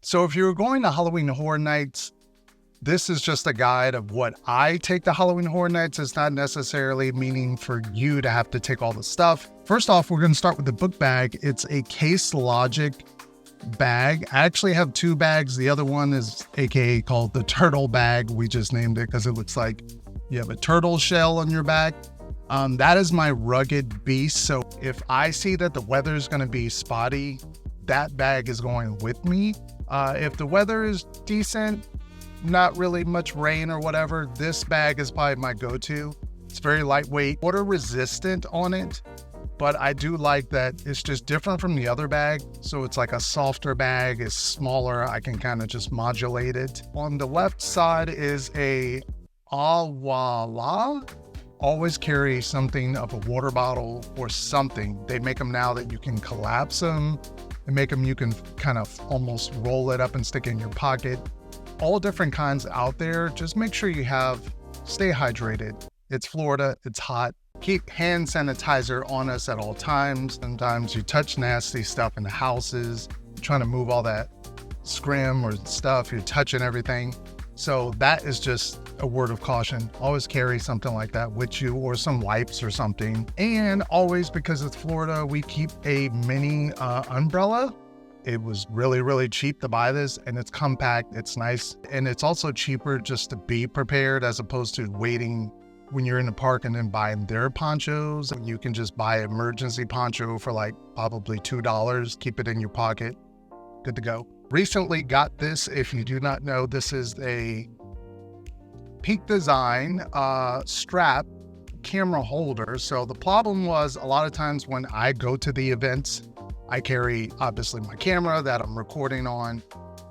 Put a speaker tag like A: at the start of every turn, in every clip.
A: So if you're going to Halloween Horror Nights, this is just a guide of what I take to Halloween Horror Nights. It's not necessarily meaning for you to have to take all the stuff. First off, we're going to start with the book bag. It's a Case Logic bag. I actually have two bags. The other one is AKA called the turtle bag. We just named it because it looks like you have a turtle shell on your bag. That is my rugged beast. So if I see that the weather is going to be spotty, that bag is going with me. If the weather is decent, not really much rain or whatever, this bag is probably my go-to. It's very lightweight, water resistant on it, but I do like that it's just different from the other bag. So it's like a softer bag, it's smaller. I can kind of just modulate it. On the left side is a Awala. Always carry something of a water bottle or something. They make them now that you can collapse them and make them, you can kind of almost roll it up and stick it in your pocket. All different kinds out there. Just make sure you stay hydrated. It's Florida, it's hot. Keep hand sanitizer on us at all times. Sometimes you touch nasty stuff in the houses, trying to move all that scrim or stuff, you're touching everything. So that is just a word of caution. Always carry something like that with you, or some wipes or something. And always, because it's Florida, we keep a mini umbrella. It was really, really cheap to buy this, and it's compact, it's nice. And it's also cheaper just to be prepared as opposed to waiting when you're in the park and then buying their ponchos. You can just buy an emergency poncho for like probably $2, keep it in your pocket, good to go. Recently got this. If you do not know, this is a Peak Design strap camera holder. So the problem was, a lot of times when I go to the events, I carry obviously my camera that I'm recording on.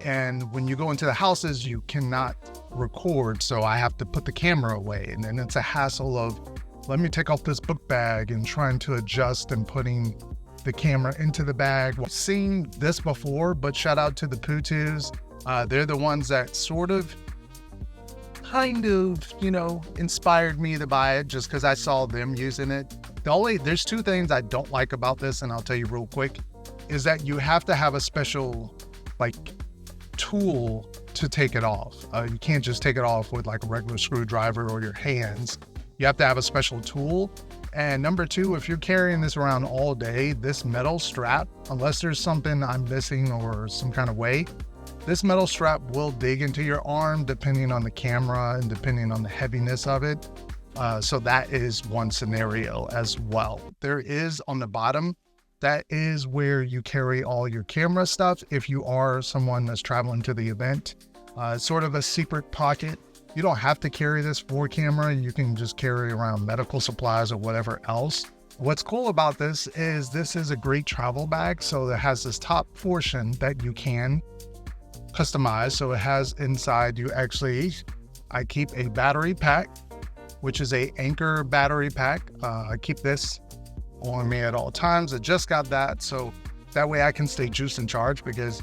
A: And when you go into the houses, you cannot record. So I have to put the camera away. And then it's a hassle of, let me take off this book bag and trying to adjust and putting the camera into the bag. I've seen this before, but shout out to the Putus. They're the ones that kind of, inspired me to buy it just because I saw them using it. There's two things I don't like about this, and I'll tell you real quick, is that you have to have a special tool to take it off. You can't just take it off with like a regular screwdriver or your hands. You have to have a special tool. And number two, if you're carrying this around all day, this metal strap, unless there's something I'm missing or some kind of way, this metal strap will dig into your arm depending on the camera and depending on the heaviness of it. So that is one scenario as well. There is on the bottom, that is where you carry all your camera stuff if you are someone that's traveling to the event. It's sort of a secret pocket. You don't have to carry this for camera. You can just carry around medical supplies or whatever else. What's cool about this is a great travel bag. So it has this top portion that you can customize. So it has inside, I keep a battery pack, which is a Anchor battery pack. I keep this on me at all times. I just got that. So that way I can stay juiced and charged, because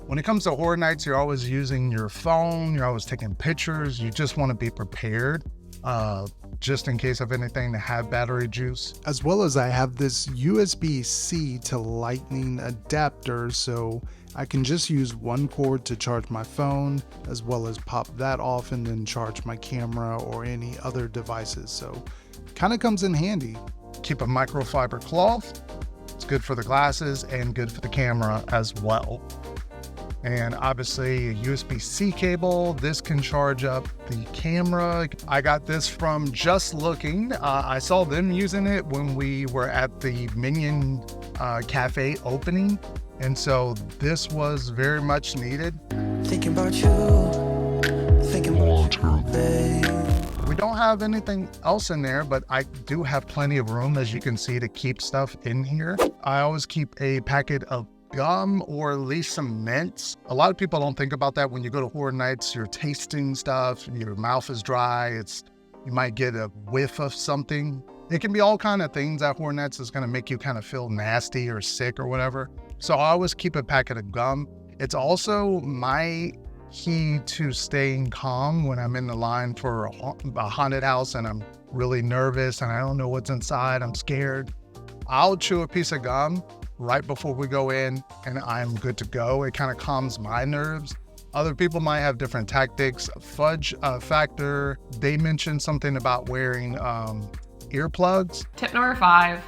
A: when it comes to horror nights, you're always using your phone, you're always taking pictures, you just want to be prepared, just in case of anything, to have battery juice. As well as I have this USB-C to Lightning adapter, so I can just use one cord to charge my phone, as well as pop that off and then charge my camera or any other devices. So kind of comes in handy. Keep a microfiber cloth. It's good for the glasses and good for the camera as well. And obviously a USB-C cable. This can charge up the camera. I got this from Just Looking. I saw them using it when we were at the Minion Cafe opening. And so this was very much needed.
B: Thinking about you, thinking about you, babe.
A: We don't have anything else in there, but I do have plenty of room, as you can see, to keep stuff in here. I always keep a packet of gum or at least some mints. A lot of people don't think about that when you go to horror nights. You're tasting stuff, your mouth is dry, you might get a whiff of something. It can be all kind of things at horror nights that's going to make you kind of feel nasty or sick or whatever. So I always keep a packet of gum. It's also my key to staying calm when I'm in the line for a haunted house and I'm really nervous and I don't know what's inside, I'm scared. I'll chew a piece of gum right before we go in, and I'm good to go. It kind of calms my nerves. Other people might have different tactics. Fudge factor, they mentioned something about wearing earplugs.
C: Tip number 5,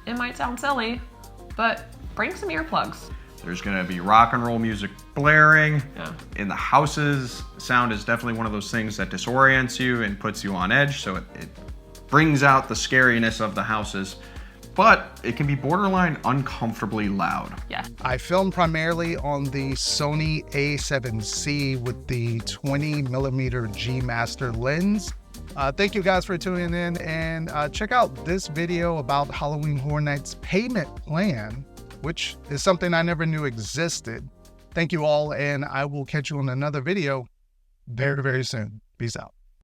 C: it might sound silly, but bring some earplugs.
D: There's gonna be rock and roll music blaring.
C: Yeah.
D: In the houses, sound is definitely one of those things that disorients you and puts you on edge, so it brings out the scariness of the houses, but it can be borderline uncomfortably loud.
C: Yeah.
A: I filmed primarily on the Sony A7C with the 20mm G Master lens. Thank you guys for tuning in, and check out this video about Halloween Horror Nights payment plan, which is something I never knew existed. Thank you all, and I will catch you on another video very, very soon. Peace out.